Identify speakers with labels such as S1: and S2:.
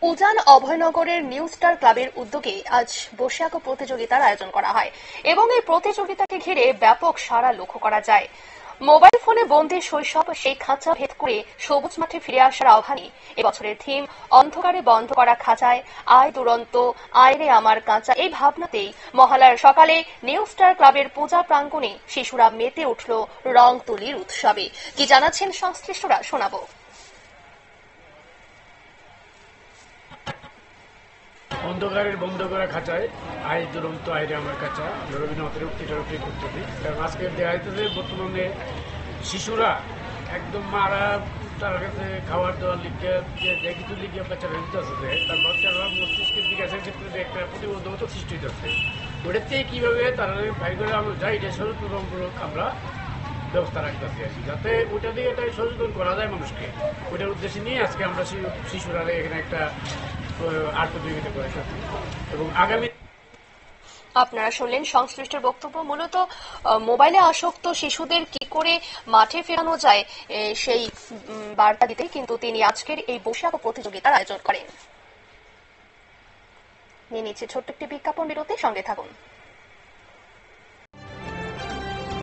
S1: উজান অভয়নগরের new star ক্লাবের উদ্যোগে আজ বৈশাখ প্রতিযোগিতার আয়োজন করা হয় এবং এই প্রতিযোগিতাকে ঘিরে ব্যাপক সাড়া লক্ষ্য করা যায়। মোবাইল ফোনে বন্দী শৈশব সেই খাঁচা ভেদ করে সবুজ মাঠে ফিরে আসার আহ্বানে এবছরের থিম অন্ধকারে বন্ধ করা খাঁচায় আয় দুরন্ত আয় রে আমার কাঁচা। এই ভাবনাতেই মহালয়ার সকালে নিউ স্টার ক্লাবের পূজা প্রাঙ্গণে শিশুরা মেতে উঠল রং তুলির উৎসবে। কি জানাচ্ছেন সংশ্লিষ্টরা, শোনাবো।
S2: অন্ধকারের বন্ধ করা খাঁচায় আয় দুরন্ত আইরে আমার কাঁচা, রবীন্দ্রনাথের উক্তিটার উপরে পদ্ধতি। কারণ আজকে দেখা যাইতেছে বর্তমানে শিশুরা একদম মারা তার কাছে খাওয়ার দেওয়ার লিখে যে কিছু লিখে বাচ্চারা দিতেছে, তার বাচ্চারা মস্তিষ্কের বিকাশের ক্ষেত্রে একটা প্রতিবন্ধকতা সৃষ্টি হতেছে। ওটার থেকে কীভাবে তারা ভাই করে আমরা যাই এটা সচেতনমূলক আমরা ব্যবস্থা রাখতেছি আর কি, যাতে ওইটা দিয়ে এটাই সচেতন করা যায় মানুষকে। ওইটার উদ্দেশ্যে নিয়ে আজকে আমরা শিশুরা এখানে একটা আর্ট প্রতিযোগিতা করে থাকি এবং আগামী।
S1: আপনারা শুনলেন সংশ্লিষ্টের বক্তব্য। মূলত মোবাইলে আসক্ত শিশুদের কি করে মাঠে ফেরানো যায় সেই বার্তা দিতে কিন্তু তিনি আজকের এই বৈশাখ প্রতিযোগিতার আয়োজন করেন। নিয়ে নিচ্ছে ছোট্ট একটি বিজ্ঞাপন বিরতি, সঙ্গে থাকুন।